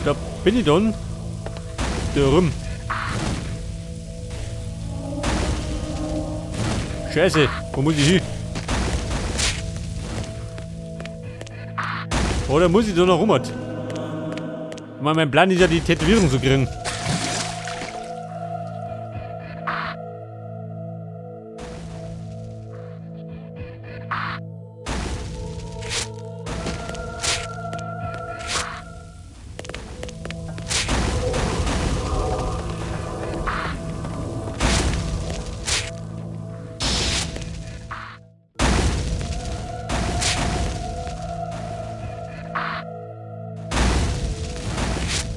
Da bin ich dann. Da rum. Scheiße, wo muss ich hin? Oder muss ich da noch rum? Mein Plan ist ja, die Tätowierung zu kriegen.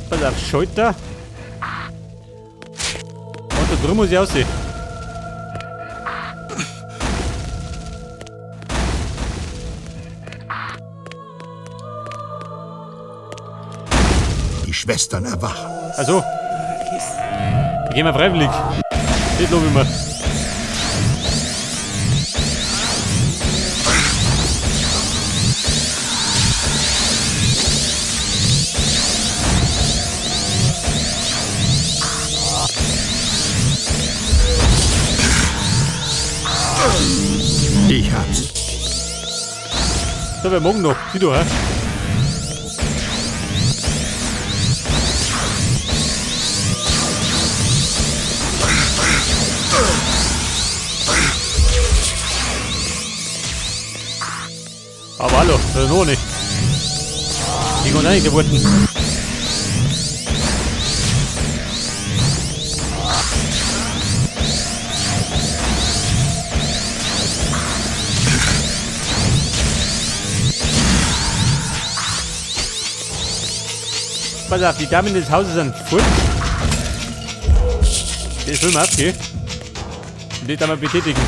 Pass auf, Schulter. Und da drüben muss ich aussehen. Die Schwestern erwachen. Also. Wir gehen mal freiwillig. Das lobe ich mir. Ich hab's. So, wir morgen noch. Sieh du, hä? Aber hallo, das ist noch nicht. Die kommt eigentlich geworden. Pass auf, die Damen des Hauses sind futsch. Das will man abgehen. Und das einmal betätigen.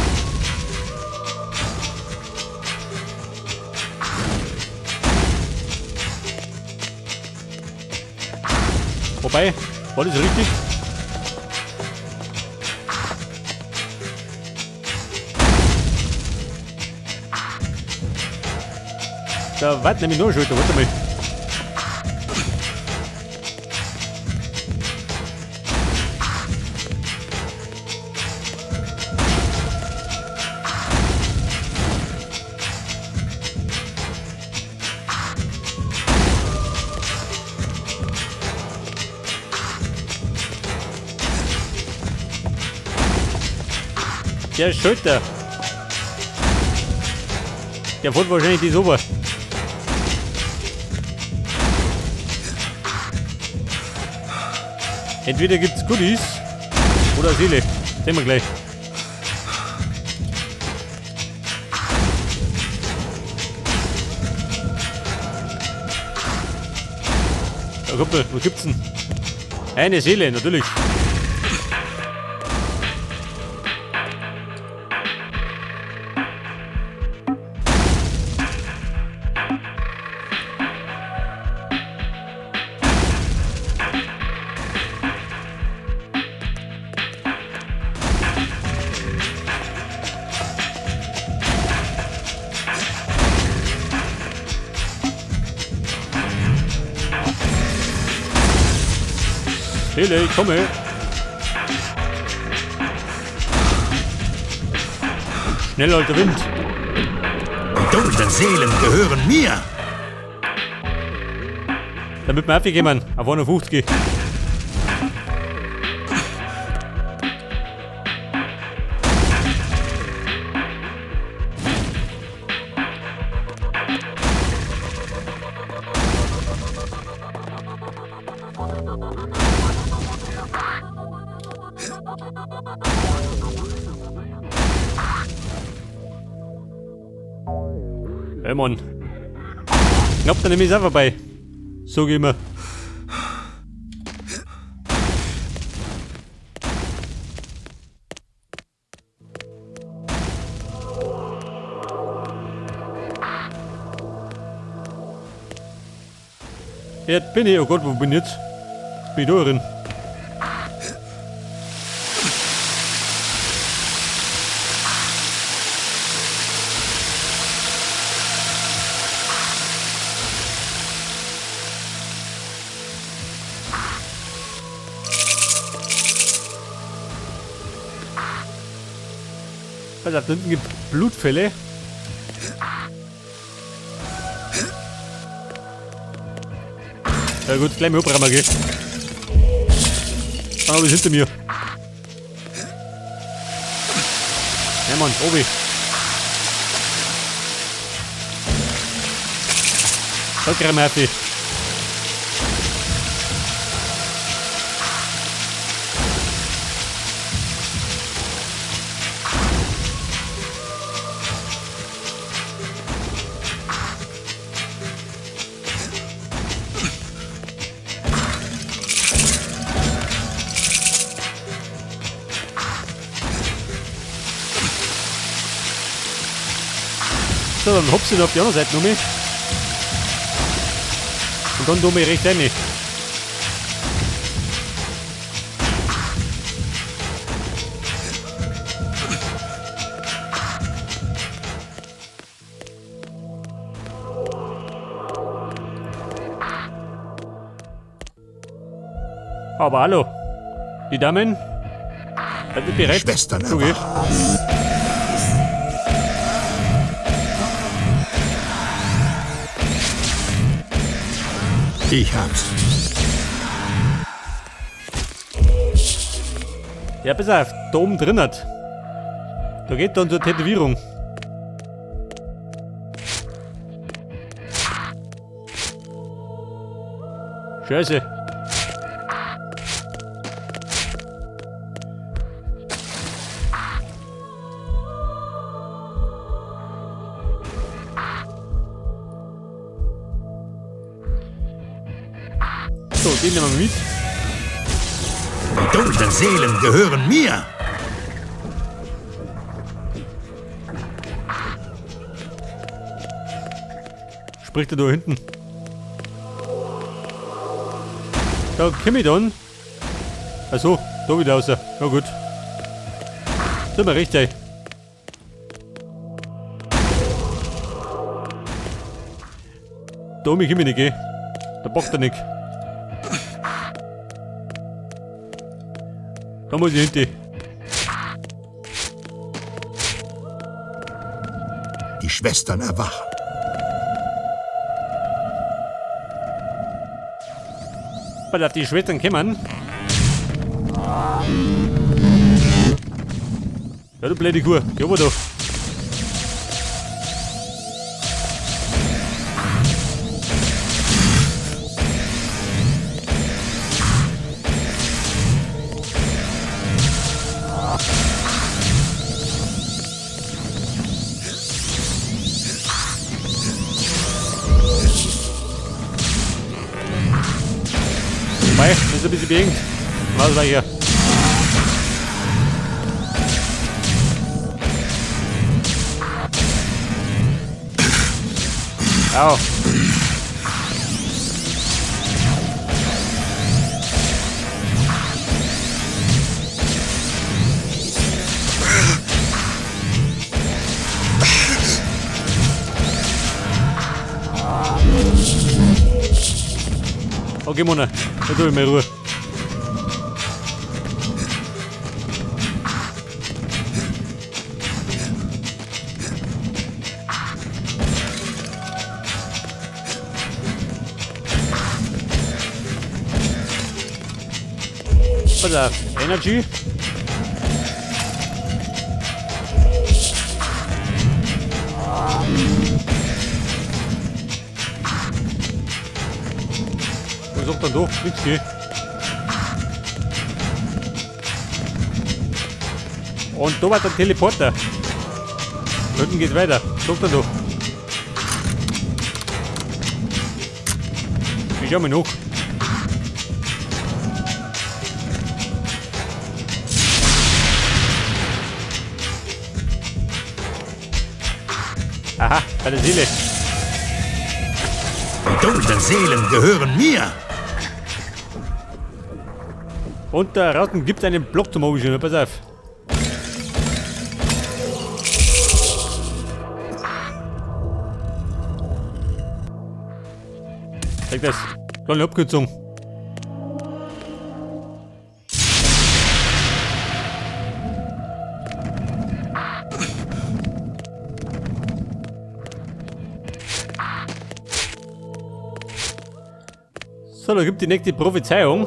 Wobei, war das richtig? Da warte nämlich nur Schulter, warte mal. Der Schulter. Der wollte wahrscheinlich die Sober. Entweder gibt's Goodies oder Seele. Sehen wir gleich. Ja, Kumpel, was gibt's denn? Eine Seele, natürlich. Seele, ich komme. Schnell, alter Wind. Die dunklen Seelen gehören mir. Damit wir abgegeben auf 150. Hey Mann. Knapp, dann nehme ich es auch vorbei. So gehen wir. Jetzt bin ich, oh Gott, wo bin ich jetzt? Bin ich da drin? Pass auf, da hinten gibt Blutfälle. Ja gut, gleich mal abrammen, gell? Ah, bis hinter mir. Ja Mann, Obi. Danke, Murphy. So, dann hopst du auf die andere Seite noch mit. Und dann tun wir rechts rein. Aber hallo. Die Damen. Seid ihr bereit? Schwestern So geht's. Ich hab's. Ja, pass auf, da oben drin hat. Da geht dann zur Tätowierung. Scheiße. So, den nehmen wir mit. Die dunklen Seelen gehören mir. Spricht er da hinten? Da komm ich dann. Achso, da wieder raus. Ja gut. Sind wir recht ein. Da mich immer nicht gehen. Da bockt er nicht. Da muss ich hinten. Die Schwestern erwachen. Pass auf, die Schwestern kommen. Ja, du blöde Kuh. Ja, aber doch. Mei, ist ein bisschen beengt. Was war hier? Au. Okay, Mona, da tue ich mal Ruhe. Pass auf, Energy. Was sagt dann doch? Nichts geht. Und da war der Teleporter. Hinten geht's weiter. Sagt dann doch. Ich schau mal nach. Aha, bei der Seele. Die dunklen Seelen gehören mir. Und da draußen gibt es einen Block zum Aufstehen. Pass auf. Zeig das. Kleine Abkürzung. So, da gibt die nächste Prophezeiung.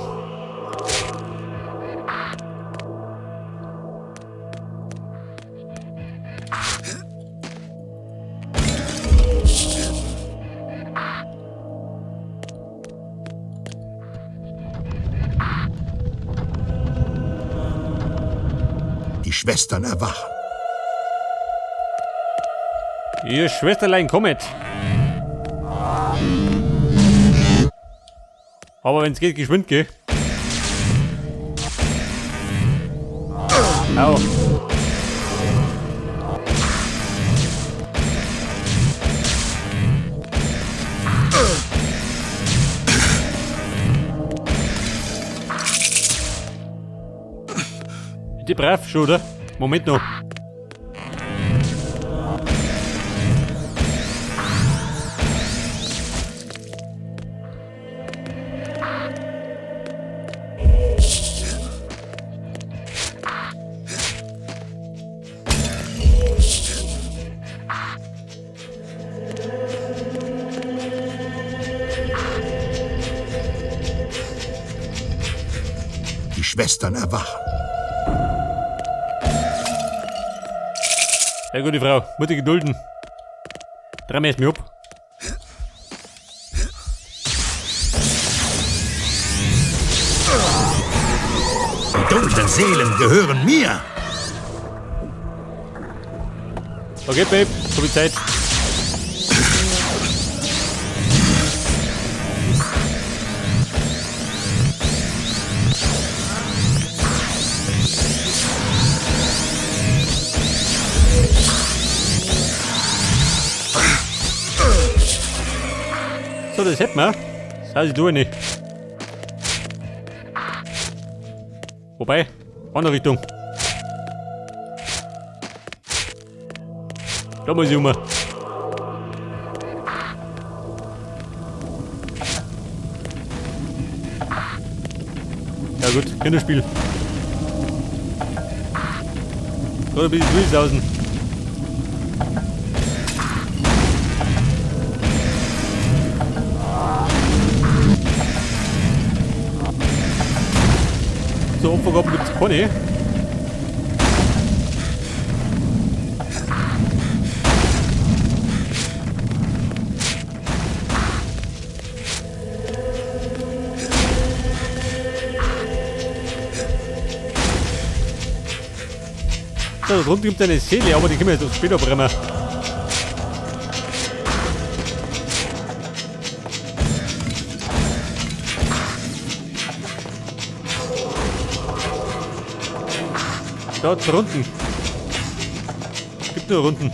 Die Schwestern erwachen. Ihr Schwesterlein kommet. Aber wenn es geht, geschwind, geh. Au. Bitte brav schon, oder? Moment noch. Die Schwestern erwachen. Ja, gute Frau, muss ich gedulden. Dreh mich ab. Die dunklen Seelen gehören mir. Okay, Babe, hab ich Zeit. So, das hätten wir. Das heißt, ich tue nicht. Wobei, andere Richtung. Da muss ich um. Ja gut, Kinderspiel. Gerade ein bisschen durchsausen. So, Opfergaben gibt's keine. So, da drunten gibt es eine Seele, aber die können wir jetzt später brennen. Da drunten. Gibt nur Runden.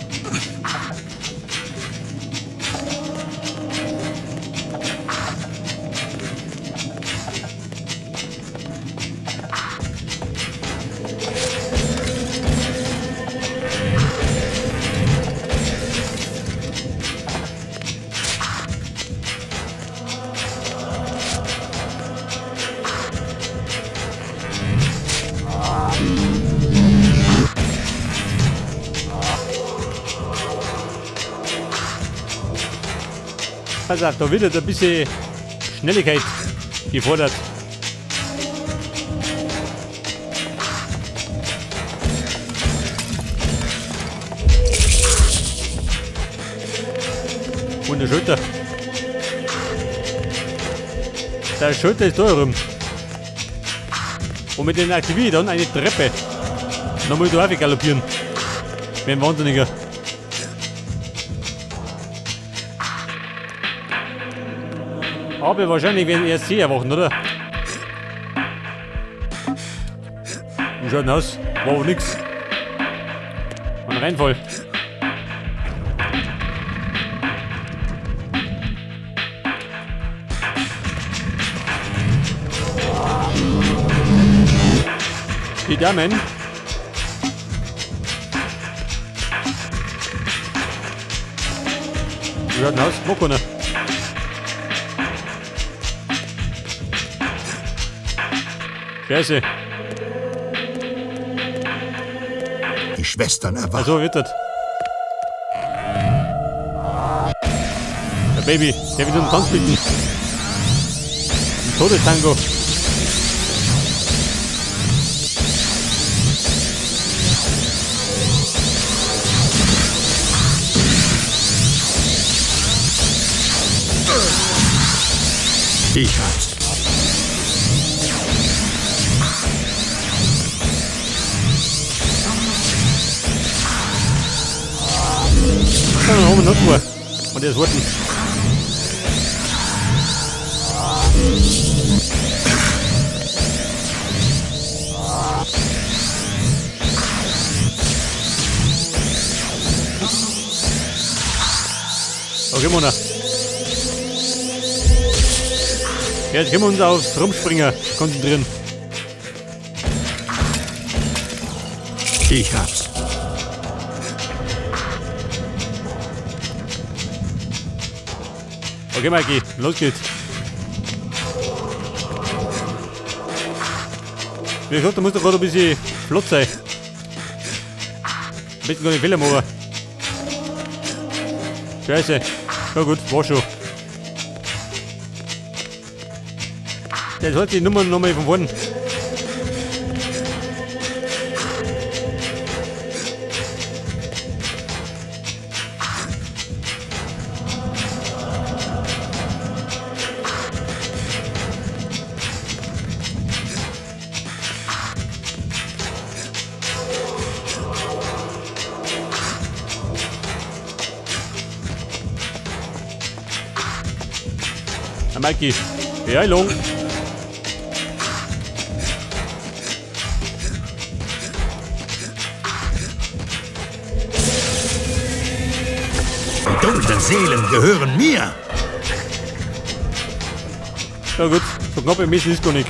Also, da wird jetzt ein bisschen Schnelligkeit gefordert. Und der Schulter. Der Schulter ist da rum. Und mit den aktiviere ich dann eine Treppe. Dann muss ich da auch galoppieren. Wie ein Wahnsinniger. Aber wahrscheinlich werden erst sie erwachen, oder? Wie schaut denn aus? War aber nix. Ein Reinfall. Die Damen. Wie schaut denn aus? Wo kann er? Scheiße. Die Schwestern erwachen. Also wird das. Ja, Baby, der will einen Tanz bitten. Todestango. Ich hab's. Da oben noch vor. Und der ist warten. Okay, Mona. Jetzt können wir uns aufs Rumspringen konzentrieren. Ich hab's. Okay, Mikey, los geht's. Wie gesagt, da musst du gerade ein bisschen flott sein. Ein bisschen gar nicht Fehler machen. Scheiße. Ja gut, war schon. Jetzt halt die Nummer nochmal von vorne. Mikey, Beeilung. Die dunklen Seelen gehören mir. Ja gut, so knapp im Messen ist gar nicht.